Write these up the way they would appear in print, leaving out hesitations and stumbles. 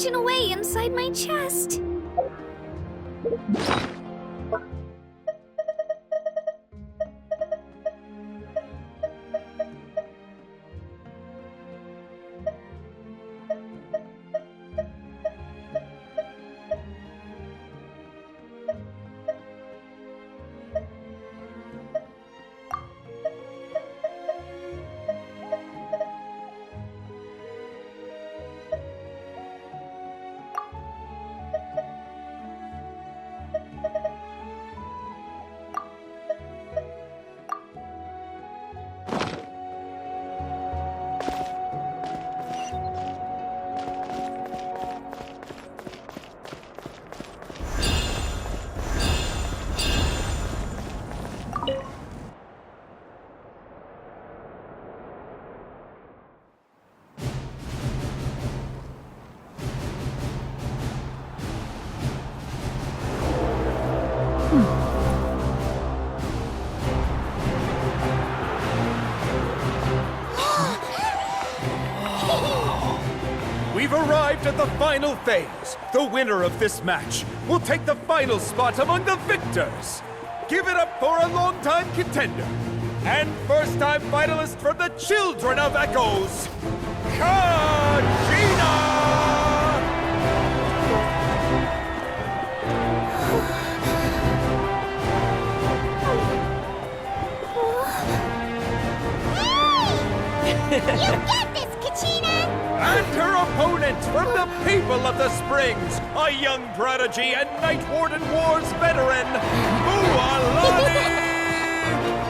itching away inside my chest. We've arrived at the final phase. The winner of this match will take the final spot among the victors. Give it up for a longtime contender and first-time finalist from the Children of Echoes, Kachina! You get this, Kachina! And her opponent from the people of the Springs, a young prodigy and Night Warden Wars veteran, Mualani!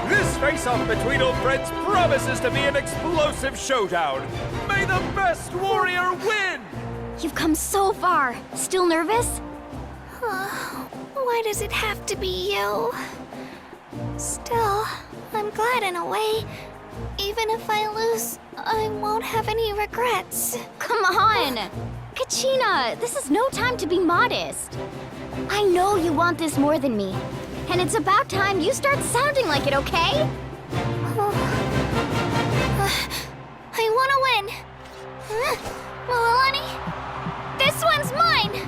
This face-off between old friends promises to be an explosive showdown. May the best warrior win! You've come so far. Still nervous? Why does it have to be you? Still, I'm glad in a way. Even if I lose, I won't have any regrets. Come on! Kachina, this is no time to be modest. I know you want this more than me. And it's about time you start sounding like it, okay? I want to win. Mualani, this one's mine!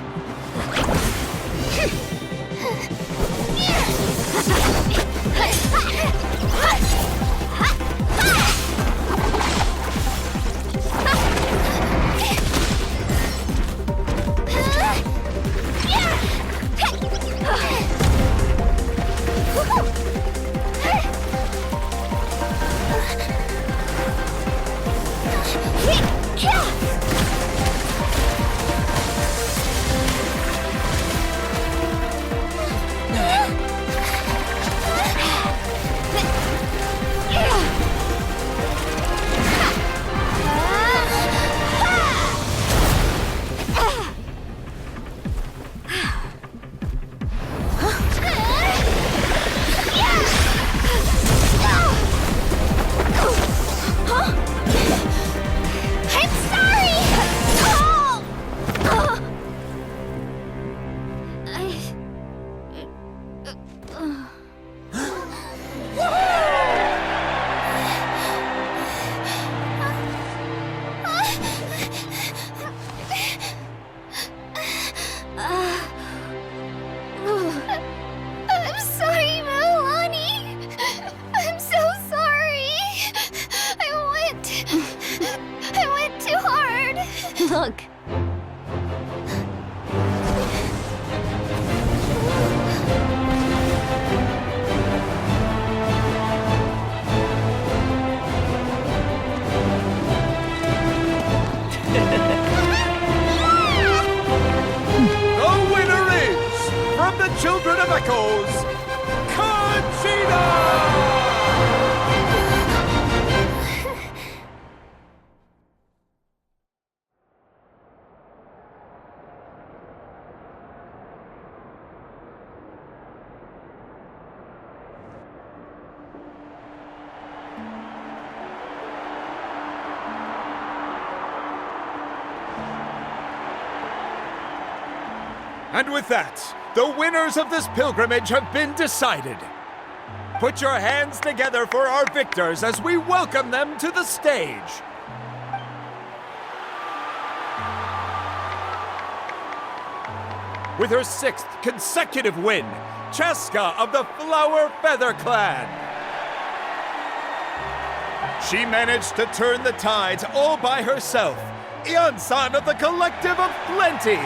Look. The winner is, from the Children of Echoes, Kachina! And with that, the winners of this pilgrimage have been decided. Put your hands together for our victors as we welcome them to the stage. With her 6th consecutive win, Cheska of the Flower Feather Clan. She managed to turn the tides all by herself. Ian-san of the Collective of Plenty.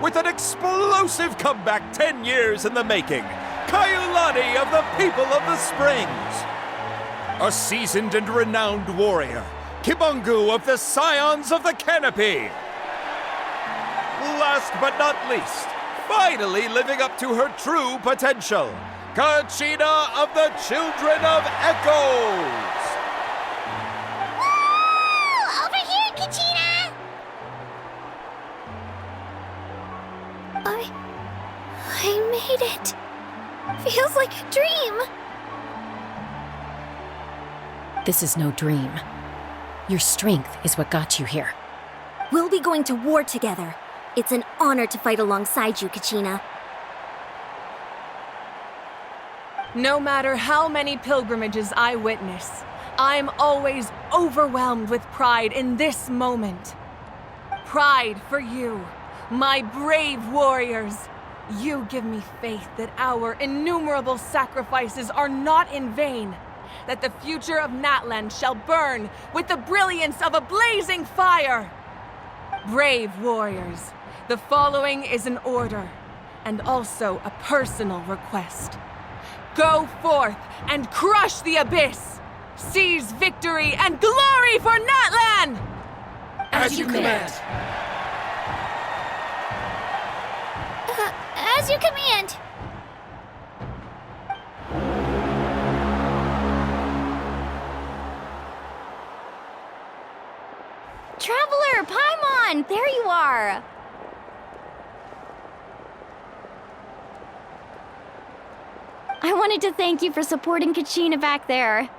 With an explosive comeback 10 years in the making, Kailani of the People of the Springs. A seasoned and renowned warrior, Kibungu of the Scions of the Canopy. Last but not least, finally living up to her true potential, Kachina of the Children of Echoes. Woo! Over here, Kachina! I made it. Feels like a dream. This is no dream. Your strength is what got you here. We'll be going to war together. It's an honor to fight alongside you, Kachina. No matter how many pilgrimages I witness, I'm always overwhelmed with pride in this moment. Pride for you, my brave warriors. You give me faith that our innumerable sacrifices are not in vain, that the future of Natlan shall burn with the brilliance of a blazing fire. Brave warriors, the following is an order, and also a personal request. Go forth and crush the abyss! Seize victory and glory for Natlan! As you command. As you command. Traveler, Paimon, there you are. I wanted to thank you for supporting Kachina back there.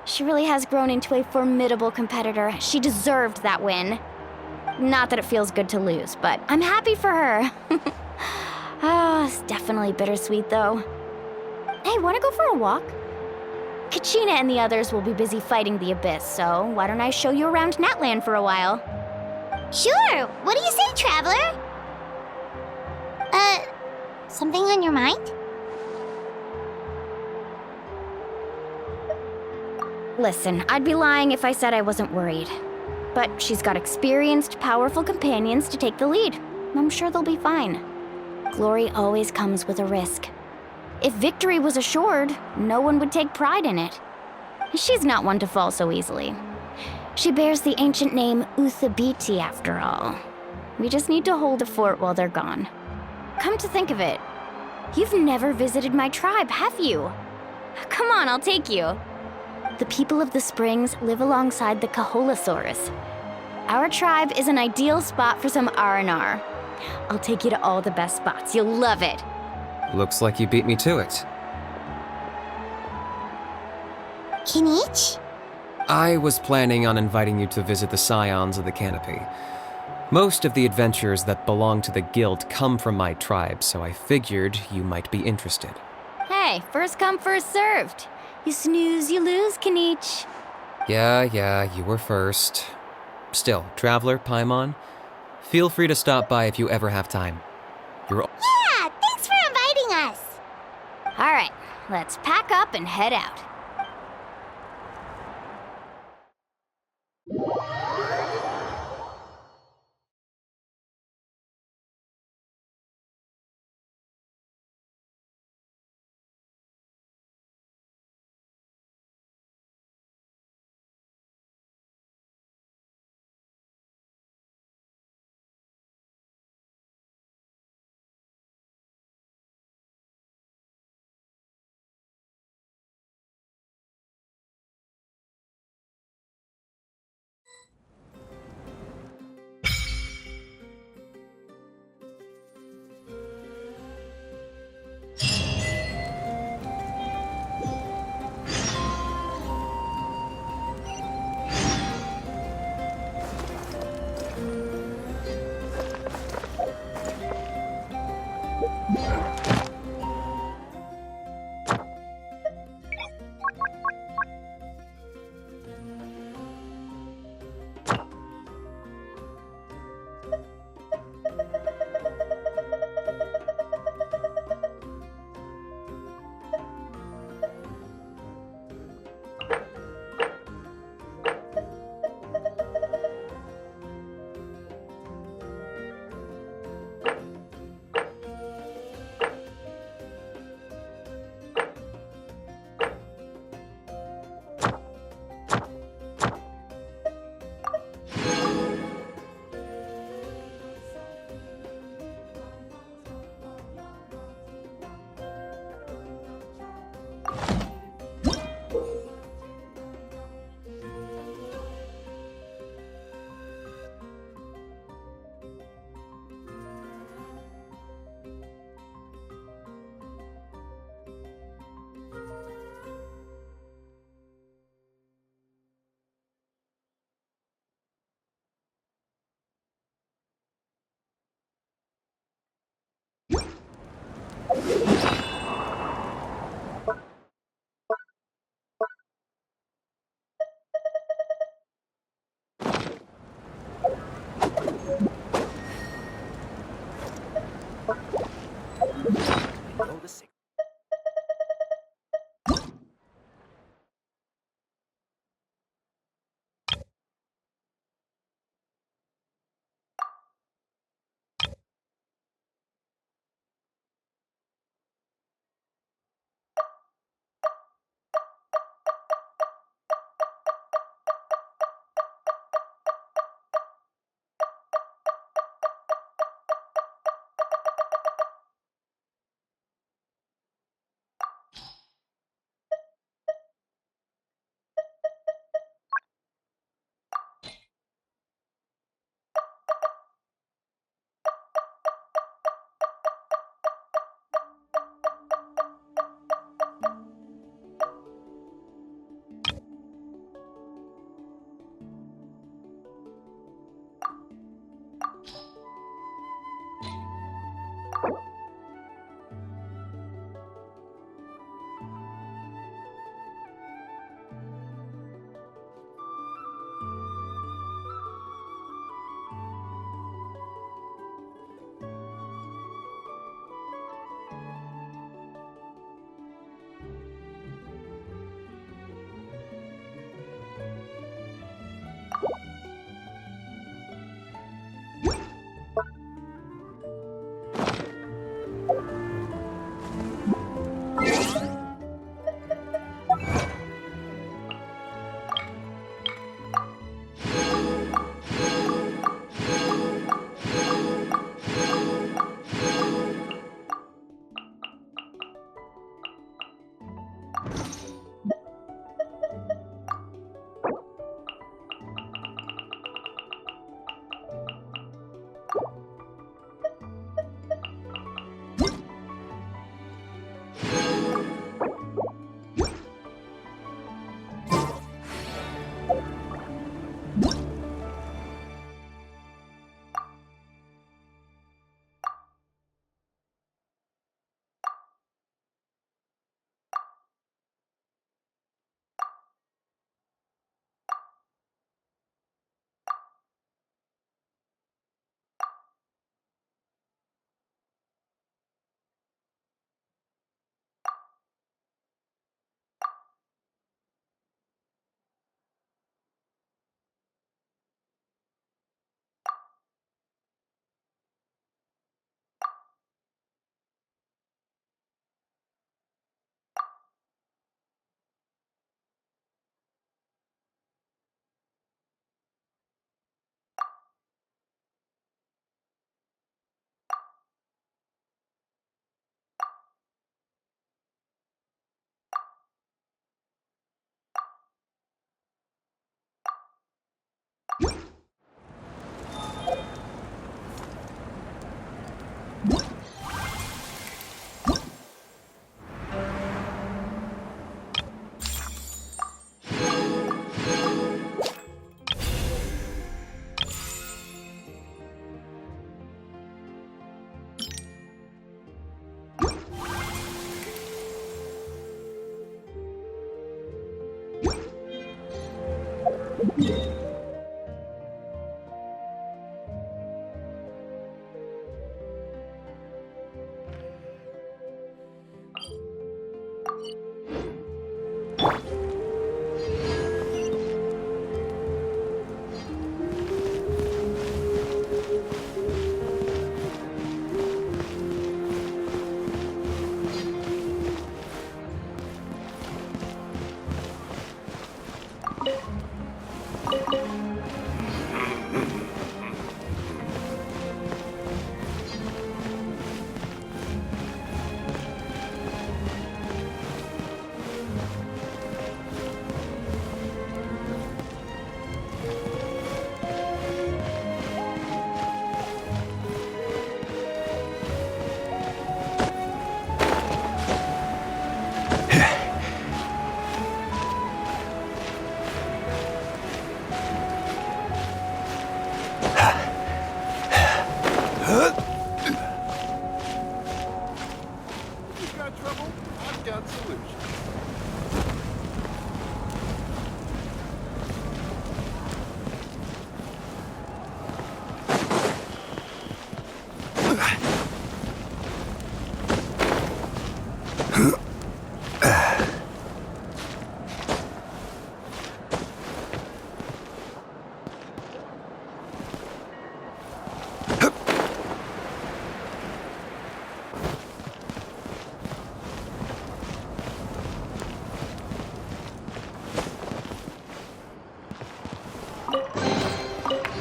She really has grown into a formidable competitor. She deserved that win. Not that it feels good to lose, but I'm happy for her. It's definitely bittersweet, though. Hey, wanna go for a walk? Kachina and the others will be busy fighting the Abyss, so why don't I show you around Natlan for a while? Sure! What do you say, Traveler? Something on your mind? Listen, I'd be lying if I said I wasn't worried. But she's got experienced, powerful companions to take the lead. I'm sure they'll be fine. Glory always comes with a risk. If victory was assured, no one would take pride in it. She's not one to fall so easily. She bears the ancient name Uthabiti, after all. We just need to hold the fort while they're gone. Come to think of it, you've never visited my tribe, have you? Come on, I'll take you. The people of the Springs live alongside the Kaholasaurus. Our tribe is an ideal spot for some R&R. I'll take you to all the best spots. You'll love it. Looks like you beat me to it. Kinich? I was planning on inviting you to visit the Scions of the Canopy. Most of the adventurers that belong to the guild come from my tribe, so I figured you might be interested. Hey, first come, first served. You snooze, you lose, Kinich. Yeah, you were first. Still, Traveler, Paimon, feel free to stop by if you ever have time. Yeah, thanks for inviting us. All right, let's pack up and head out.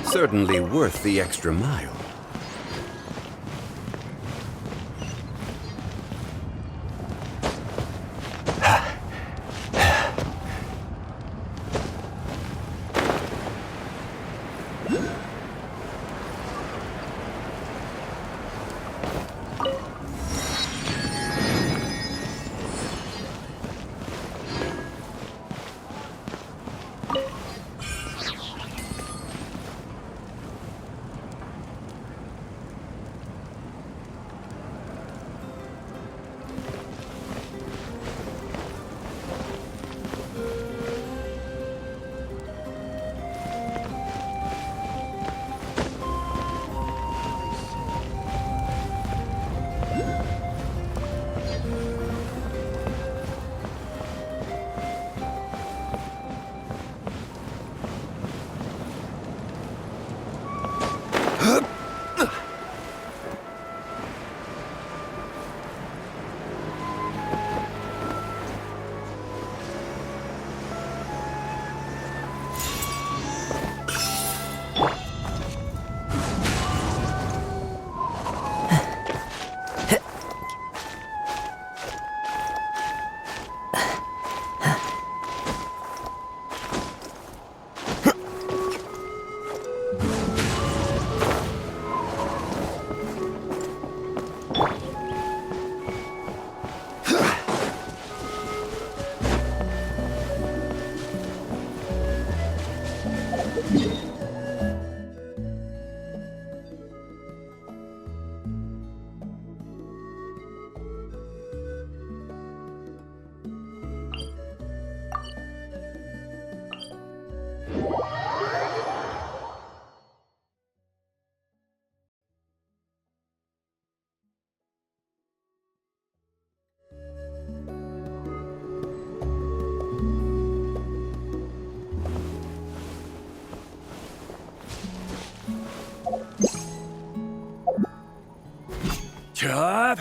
Certainly worth the extra mile. Chop!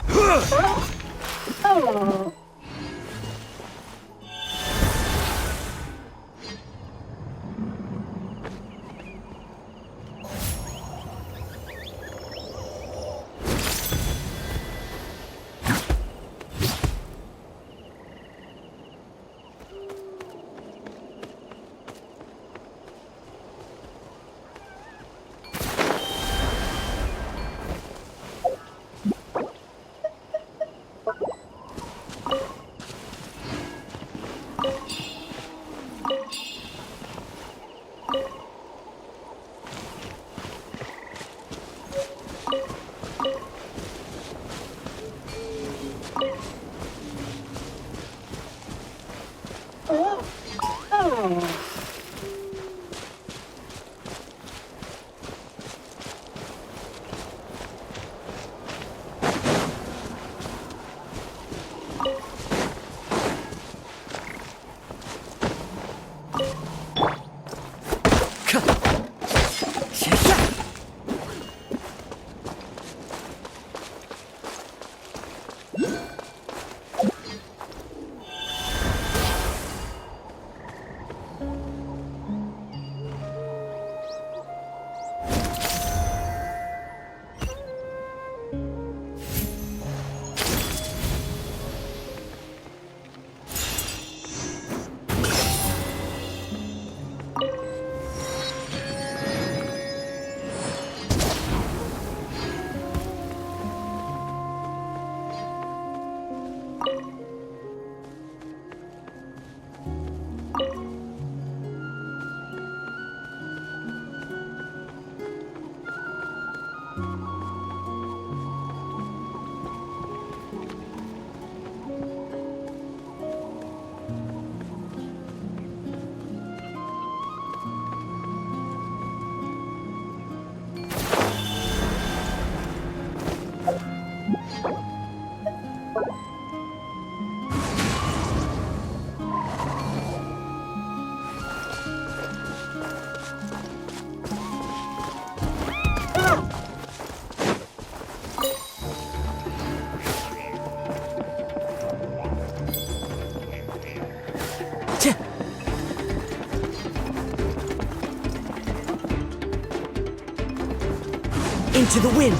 Into the wind!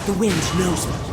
The wind knows me.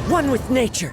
One with nature.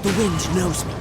The wind knows me.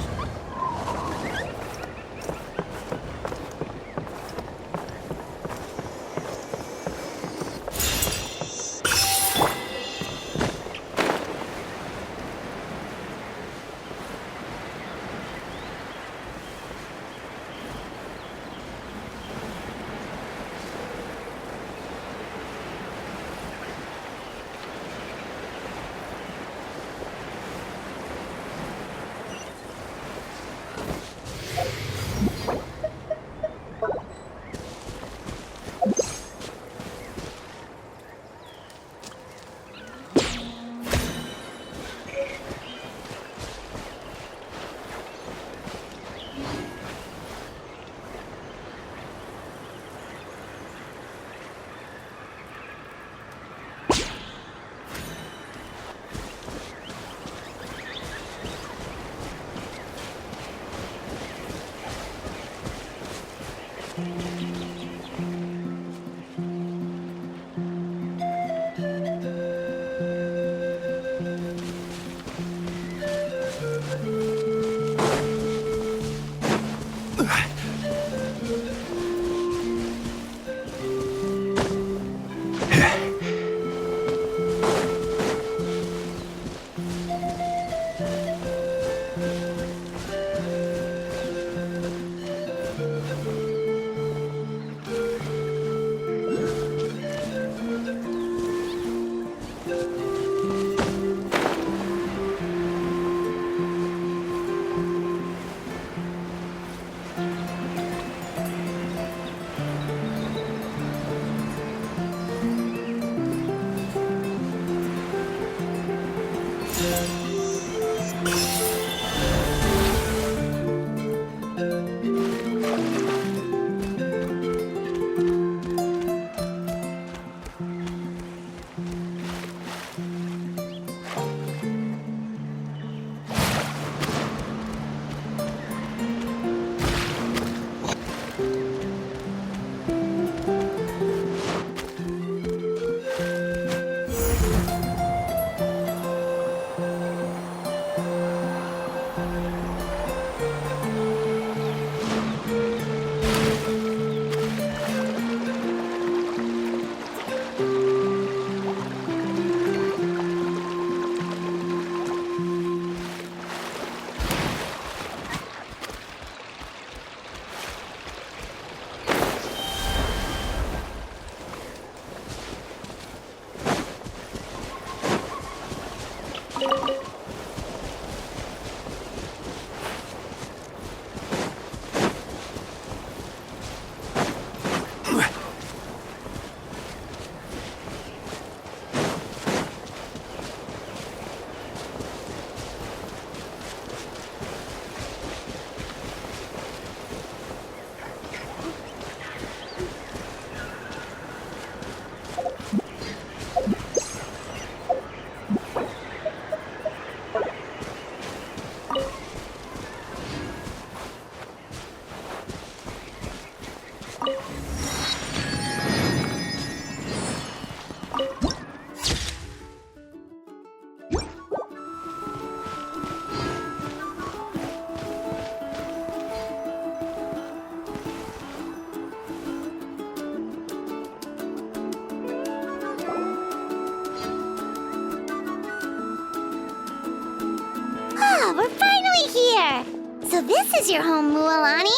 Ah, we're finally here! So this is your home, Mualani?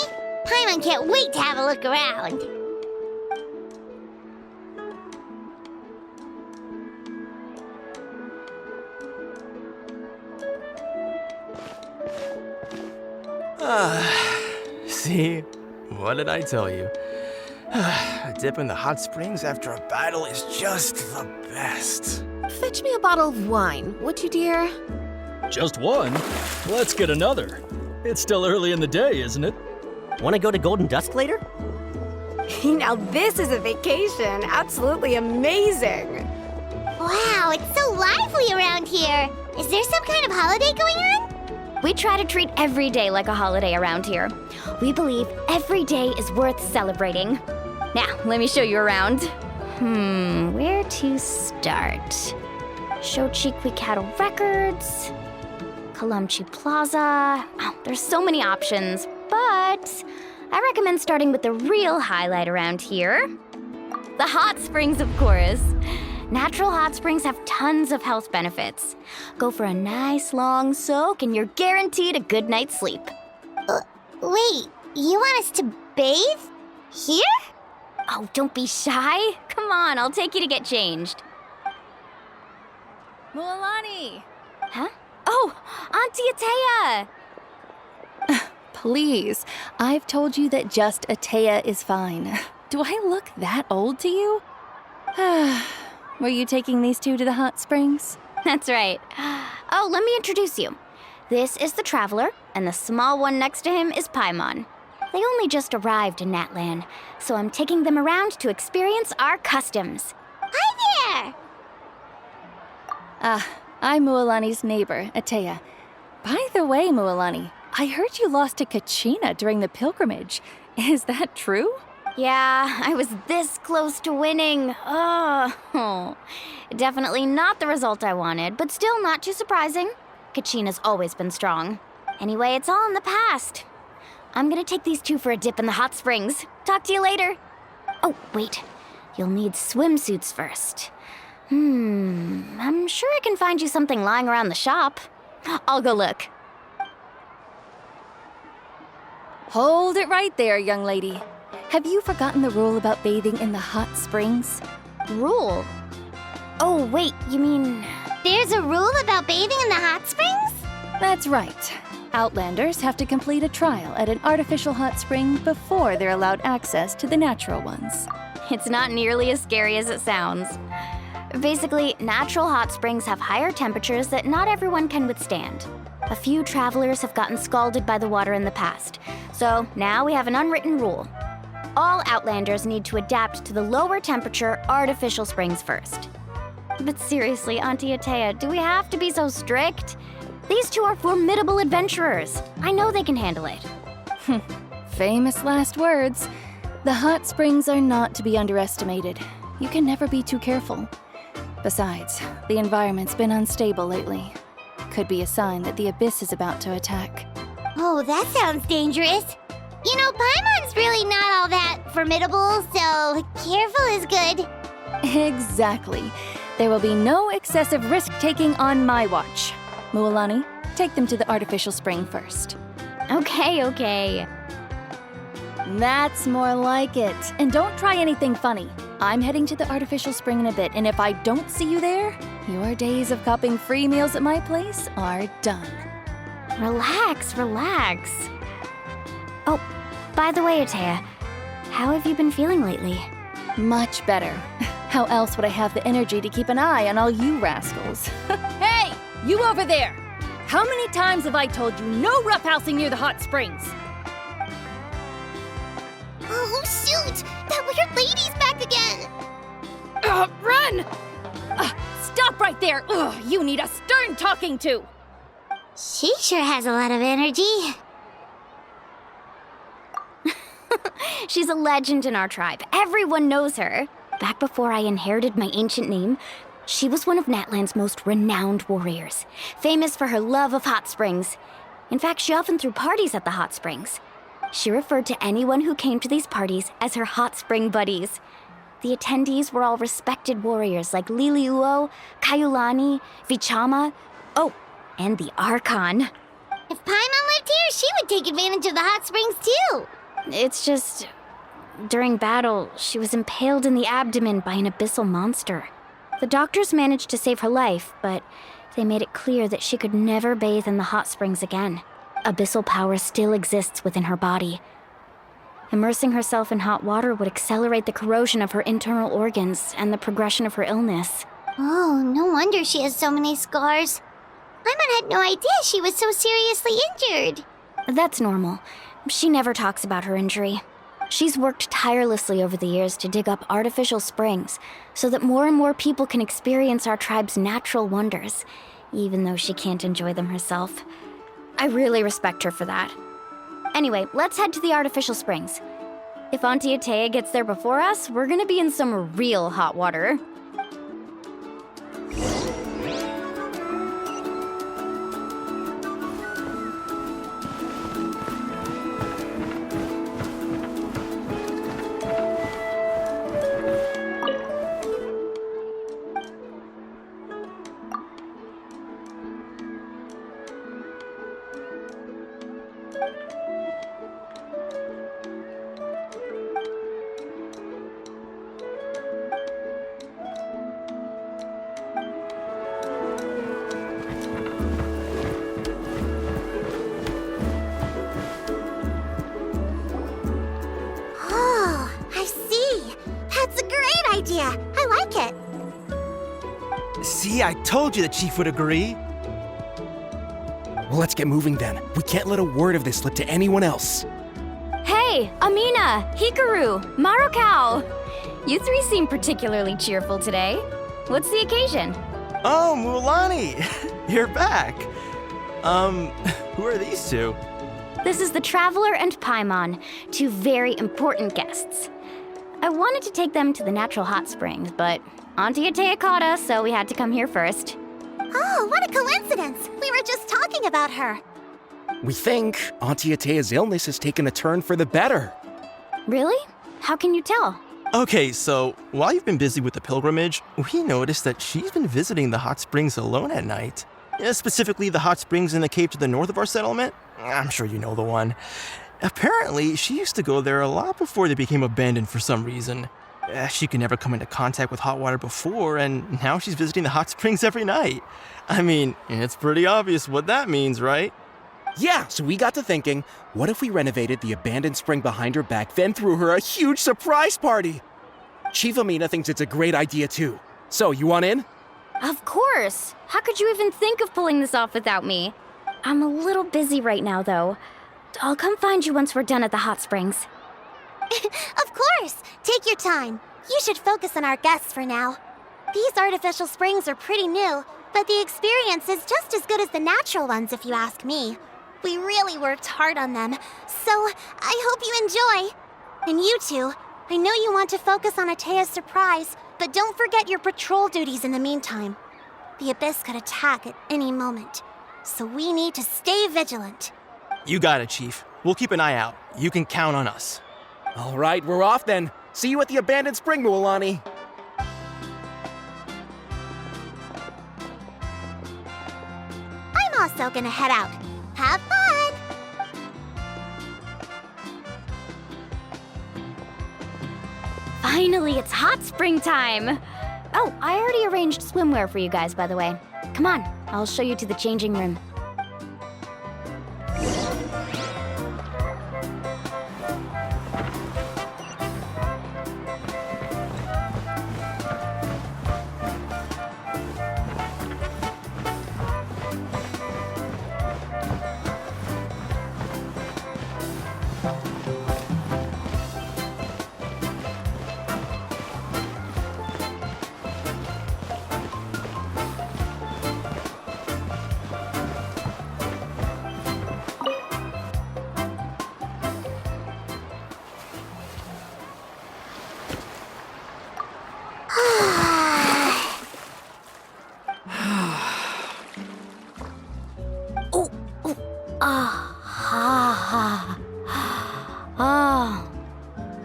Paimon can't wait to have a look around. See? What did I tell you? A dip in the hot springs after a battle is just the best. Fetch me a bottle of wine, would you, dear? Just one? Let's get another. It's still early in the day, isn't it? Want to go to Golden Dusk later? Now this is a vacation. Absolutely amazing. Wow, it's so lively around here. Is there some kind of holiday going on? We try to treat every day like a holiday around here. We believe every day is worth celebrating. Now, let me show you around. Where to start? Shochiqui Cattle Records, Kalamchi Plaza. Oh, there's so many options, but I recommend starting with the real highlight around here. The hot springs, of course. Natural hot springs have tons of health benefits. Go for a nice long soak and you're guaranteed a good night's sleep. Wait, you want us to bathe? Here? Oh, don't be shy. Come on, I'll take you to get changed. Mualani! Huh? Oh, Auntie Atea! Please, I've told you that just Atea is fine. Do I look that old to you? Were you taking these two to the hot springs? That's right. Oh, let me introduce you. This is the Traveler, and the small one next to him is Paimon. They only just arrived in Natlan, so I'm taking them around to experience our customs. Hi there! I'm Mualani's neighbor, Atea. By the way, Mualani, I heard you lost to Kachina during the pilgrimage. Is that true? Yeah, I was this close to winning. Oh, definitely not the result I wanted, but still not too surprising. Kachina's always been strong. Anyway, it's all in the past. I'm gonna take these two for a dip in the hot springs. Talk to you later. Oh, wait. You'll need swimsuits first. I'm sure I can find you something lying around the shop. I'll go look. Hold it right there, young lady. Have you forgotten the rule about bathing in the hot springs? Rule? Oh, wait, you mean... There's a rule about bathing in the hot springs? That's right. Outlanders have to complete a trial at an artificial hot spring before they're allowed access to the natural ones. It's not nearly as scary as it sounds. Basically, natural hot springs have higher temperatures that not everyone can withstand. A few travelers have gotten scalded by the water in the past, so now we have an unwritten rule. All Outlanders need to adapt to the lower temperature artificial springs first. But seriously, Auntie Atea, do we have to be so strict? These two are formidable adventurers. I know they can handle it. Famous last words. The hot springs are not to be underestimated. You can never be too careful. Besides, the environment's been unstable lately. Could be a sign that the abyss is about to attack. Oh, that sounds dangerous. You know, Paimon's really not all that formidable, so careful is good. Exactly. There will be no excessive risk-taking on my watch. Mualani, take them to the artificial spring first. Okay. That's more like it. And don't try anything funny. I'm heading to the artificial spring in a bit, and if I don't see you there, your days of copping free meals at my place are done. Relax. Oh, by the way, Atea, how have you been feeling lately? Much better. How else would I have the energy to keep an eye on all you rascals? Hey! You over there! How many times have I told you no roughhousing near the hot springs? Oh, shoot! That weird lady's back again! Run! Stop right there! Ugh, you need a stern talking to! She sure has a lot of energy. She's a legend in our tribe. Everyone knows her. Back before I inherited my ancient name, she was one of Natland's most renowned warriors, famous for her love of hot springs. In fact, she often threw parties at the hot springs. She referred to anyone who came to these parties as her hot spring buddies. The attendees were all respected warriors like Liliuo, Kaiulani, Vichama, oh, and the Archon. If Paimon lived here, she would take advantage of the hot springs too. It's just, during battle, she was impaled in the abdomen by an abyssal monster. The doctors managed to save her life, but they made it clear that she could never bathe in the hot springs again. Abyssal power still exists within her body. Immersing herself in hot water would accelerate the corrosion of her internal organs and the progression of her illness. Oh, no wonder she has so many scars. Paimon had no idea she was so seriously injured. That's normal. She never talks about her injury. She's worked tirelessly over the years to dig up artificial springs so that more and more people can experience our tribe's natural wonders, even though she can't enjoy them herself. I really respect her for that. Anyway, let's head to the artificial springs. If Auntie Atea gets there before us, we're gonna be in some real hot water. I like it. See, I told you the chief would agree. Well, let's get moving then. We can't let a word of this slip to anyone else. Hey, Amina, Hikaru, Marukao. You three seem particularly cheerful today. What's the occasion? Oh, Mulani, you're back. Who are these two? This is the Traveler and Paimon, two very important guests. I wanted to take them to the natural hot springs, but Auntie Atea caught us, so we had to come here first. Oh, what a coincidence! We were just talking about her. We think Auntie Atea's illness has taken a turn for the better. Really? How can you tell? Okay, so while you've been busy with the pilgrimage, we noticed that she's been visiting the hot springs alone at night. Specifically, the hot springs in the cave to the north of our settlement. I'm sure you know the one. Apparently, she used to go there a lot before they became abandoned for some reason. She could never come into contact with hot water before, and now she's visiting the hot springs every night. I mean, it's pretty obvious what that means, right? Yeah, so we got to thinking, what if we renovated the abandoned spring behind her back, then threw her a huge surprise party? Chief Amina thinks it's a great idea too. So, you want in? Of course! How could you even think of pulling this off without me? I'm a little busy right now, though. I'll come find you once we're done at the hot springs. Of course! Take your time. You should focus on our guests for now. These artificial springs are pretty new, but the experience is just as good as the natural ones if you ask me. We really worked hard on them, so I hope you enjoy. And you two, I know you want to focus on Atea's surprise, but don't forget your patrol duties in the meantime. The Abyss could attack at any moment, so we need to stay vigilant. You got it, Chief. We'll keep an eye out. You can count on us. All right, we're off then. See you at the abandoned spring, Mualani. I'm also gonna head out. Have fun! Finally, it's hot spring time! Oh, I already arranged swimwear for you guys, by the way. Come on, I'll show you to the changing room.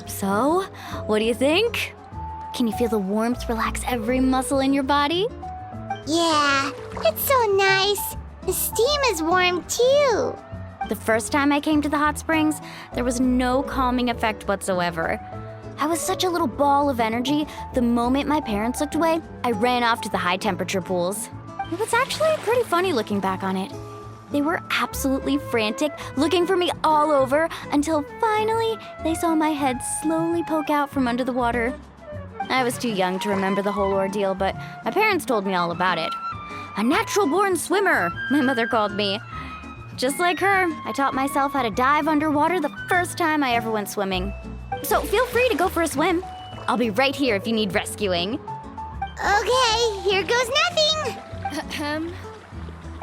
So, what do you think? Can you feel the warmth relax every muscle in your body? Yeah, it's so nice. The steam is warm too. The first time I came to the hot springs, there was no calming effect whatsoever. I was such a little ball of energy, the moment my parents looked away, I ran off to the high temperature pools. It was actually pretty funny looking back on it. They were absolutely frantic, looking for me all over, until finally they saw my head slowly poke out from under the water. I was too young to remember the whole ordeal, but my parents told me all about it. A natural-born swimmer, my mother called me. Just like her, I taught myself how to dive underwater the first time I ever went swimming. So feel free to go for a swim. I'll be right here if you need rescuing. Okay, here goes nothing.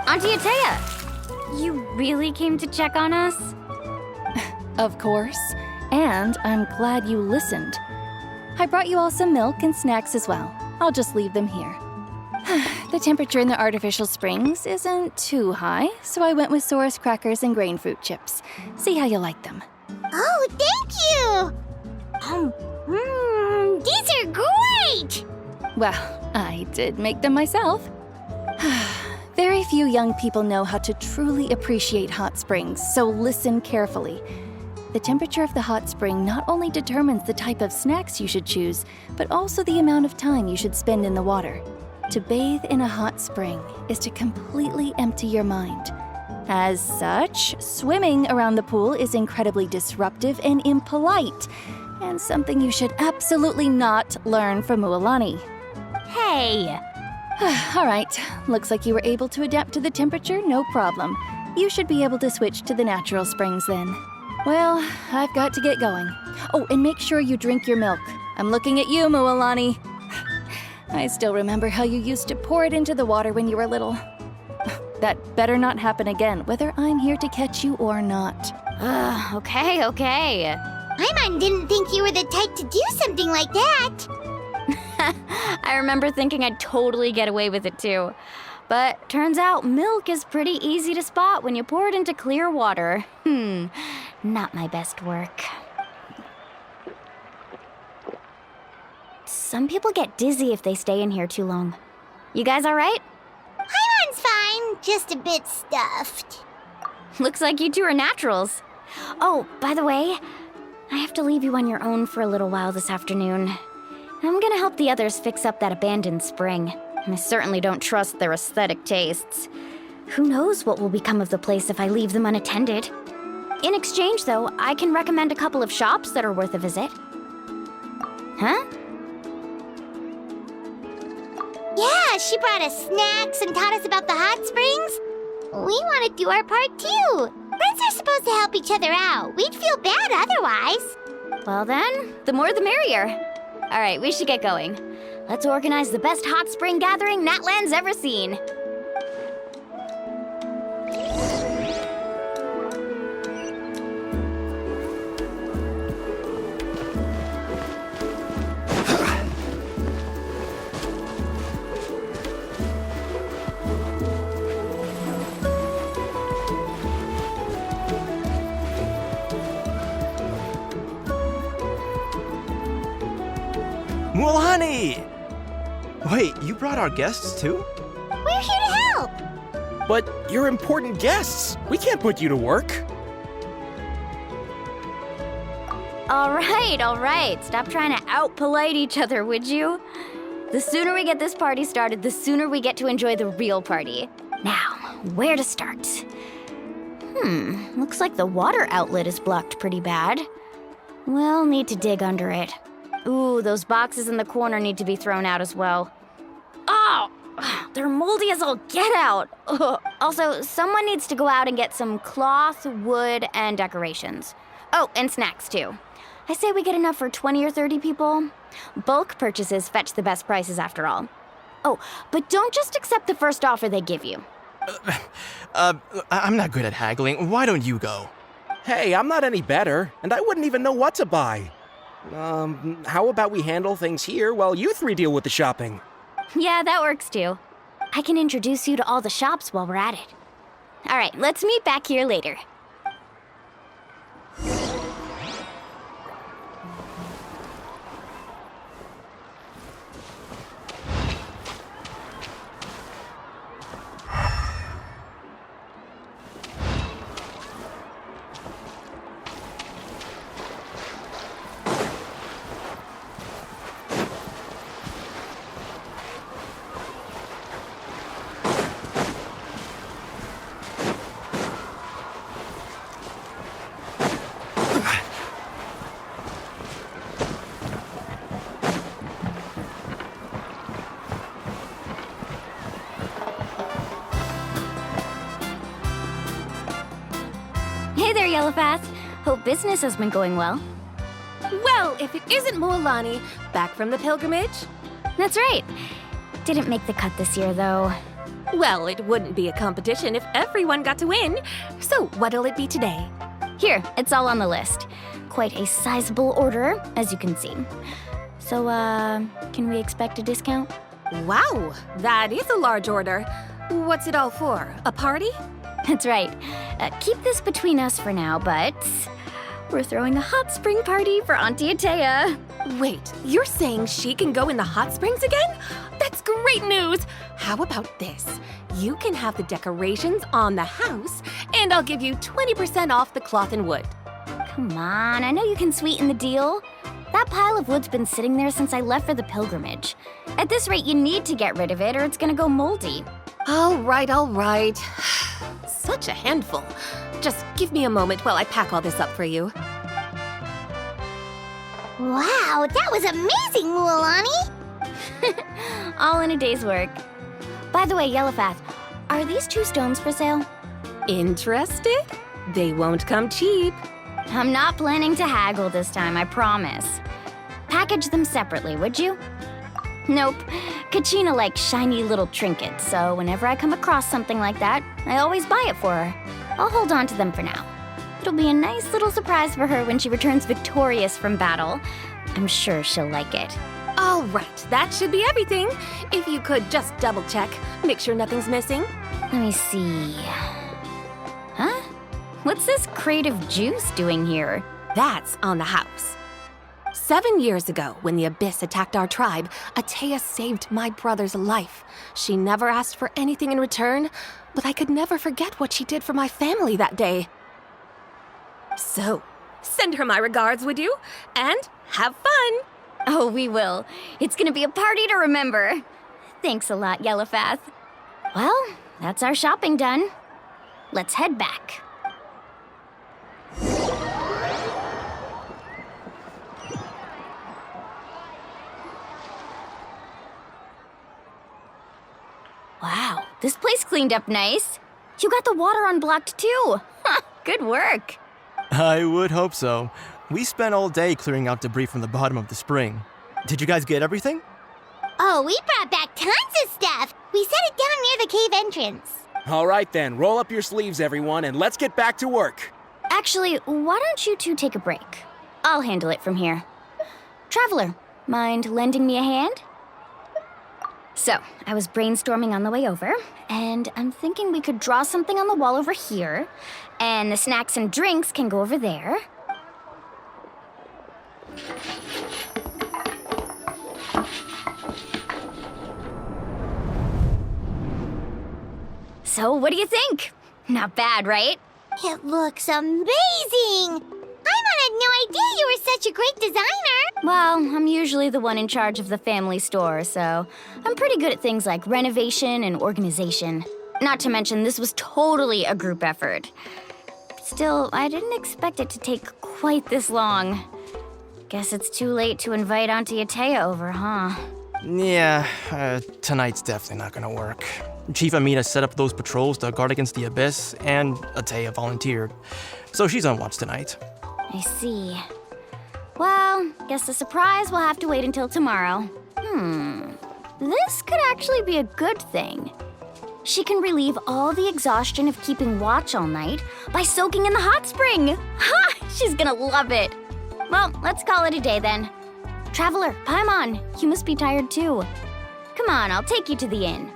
Auntie Atea, you really came to check on us? Of course. And I'm glad you listened. I brought you all some milk and snacks as well. I'll just leave them here. The temperature in the artificial springs isn't too high, so I went with Saurus crackers and grain fruit chips. See how you like them. Oh, thank you! These are great! Well, I did make them myself. Very few young people know how to truly appreciate hot springs, so listen carefully. The temperature of the hot spring not only determines the type of snacks you should choose, but also the amount of time you should spend in the water. To bathe in a hot spring is to completely empty your mind. As such, swimming around the pool is incredibly disruptive and impolite, and something you should absolutely not learn from Mualani. Hey! All right, looks like you were able to adapt to the temperature, no problem. You should be able to switch to the natural springs then. Well, I've got to get going. Oh, and make sure you drink your milk. I'm looking at you, Mualani. I still remember how you used to pour it into the water when you were little. That better not happen again, whether I'm here to catch you or not. Okay. Paimon didn't think you were the type to do something like that. I remember thinking I'd totally get away with it too. But turns out milk is pretty easy to spot when you pour it into clear water. Not my best work. Some people get dizzy if they stay in here too long. You guys all right? Paimon's fine, just a bit stuffed. Looks like you two are naturals. Oh, by the way, I have to leave you on your own for a little while this afternoon. I'm gonna help the others fix up that abandoned spring. I certainly don't trust their aesthetic tastes. Who knows what will become of the place if I leave them unattended? In exchange, though, I can recommend a couple of shops that are worth a visit. Huh? Yeah, she brought us snacks and taught us about the hot springs. We want to do our part too. Friends are supposed to help each other out. We'd feel bad otherwise. Well then, the more the merrier. All right, we should get going. Let's organize the best hot spring gathering Natland's ever seen. Mualani! Wait, you brought our guests too? We're here to help. But you're important guests. We can't put you to work. All right. Stop trying to out-polite each other, would you? The sooner we get this party started, the sooner we get to enjoy the real party. Now, where to start? Looks like the water outlet is blocked pretty bad. We'll need to dig under it. Ooh, those boxes in the corner need to be thrown out as well. Oh, they're moldy as all get out. Ugh. Also, someone needs to go out and get some cloth, wood, and decorations. Oh, and snacks too. I say we get enough for 20 or 30 people. Bulk purchases fetch the best prices after all. Oh, but don't just accept the first offer they give you. I'm not good at haggling. Why don't you go? Hey, I'm not any better, and I wouldn't even know what to buy. How about we handle things here while you three deal with the shopping? Yeah, that works too. I can introduce you to all the shops while we're at it. All right, let's meet back here later. Hey there, Yellowpath. Hope business has been going well. Well, if it isn't Mualani, back from the pilgrimage? That's right. Didn't make the cut this year, though. Well, it wouldn't be a competition if everyone got to win. So, what'll it be today? Here, it's all on the list. Quite a sizable order, as you can see. So, can we expect a discount? Wow, that is a large order. What's it all for? A party? That's right. Keep this between us for now, but we're throwing a hot spring party for Auntie Atea. Wait, you're saying she can go in the hot springs again? That's great news! How about this? You can have the decorations on the house, and I'll give you 20% off the cloth and wood. Come on, I know you can sweeten the deal. That pile of wood's been sitting there since I left for the pilgrimage. At this rate, you need to get rid of it or it's gonna go moldy. All right, all right. Such a handful. Just give me a moment while I pack all this up for you. Wow, that was amazing, Mualani! All in a day's work. By the way, Yellowpath, are these 2 stones for sale? Interested? They won't come cheap. I'm not planning to haggle this time, I promise. Package them separately, would you? Nope. Kachina likes shiny little trinkets, so whenever I come across something like that, I always buy it for her. I'll hold on to them for now. It'll be a nice little surprise for her when she returns victorious from battle. I'm sure she'll like it. All right, that should be everything. If you could just double check, make sure nothing's missing. Let me see. Huh? What's this crate of juice doing here? That's on the house. 7 years ago, when the Abyss attacked our tribe, Atea saved my brother's life. She never asked for anything in return, but I could never forget what she did for my family that day. So, send her my regards, would you? And have fun! Oh, we will. It's gonna be a party to remember. Thanks a lot, Yellowpath. Well, that's our shopping done. Let's head back. Wow, this place cleaned up nice. You got the water unblocked too. Good work. I would hope so. We spent all day clearing out debris from the bottom of the spring. Did you guys get everything? Oh, we brought back tons of stuff. We set it down near the cave entrance. All right then, roll up your sleeves, everyone, and let's get back to work. Actually, why don't you two take a break? I'll handle it from here. Traveler, mind lending me a hand? So, I was brainstorming on the way over, and I'm thinking we could draw something on the wall over here, and the snacks and drinks can go over there. So, what do you think? Not bad, right? It looks amazing! Paimon had no idea you were such a great designer! Well, I'm usually the one in charge of the family store, so I'm pretty good at things like renovation and organization. Not to mention, this was totally a group effort. Still, I didn't expect it to take quite this long. Guess it's too late to invite Auntie Atea over, huh? Yeah, tonight's definitely not gonna work. Chief Amina set up those patrols to guard against the Abyss, and Atea volunteered. So she's on watch tonight. I see. Well, guess the surprise will have to wait until tomorrow. This could actually be a good thing. She can relieve all the exhaustion of keeping watch all night by soaking in the hot spring. Ha! She's gonna love it. Well, let's call it a day then. Traveler, Paimon, you must be tired too. Come on, I'll take you to the inn.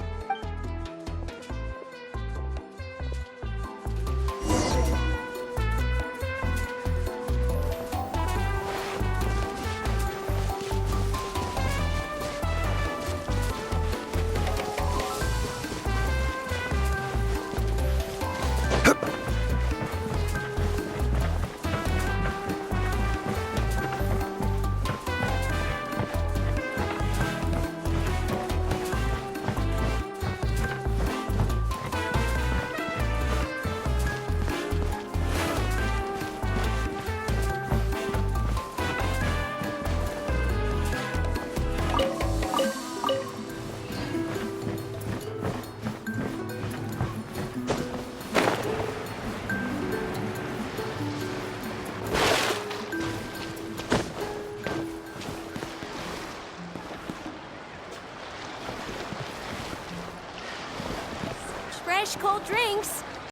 fresh cold drinks.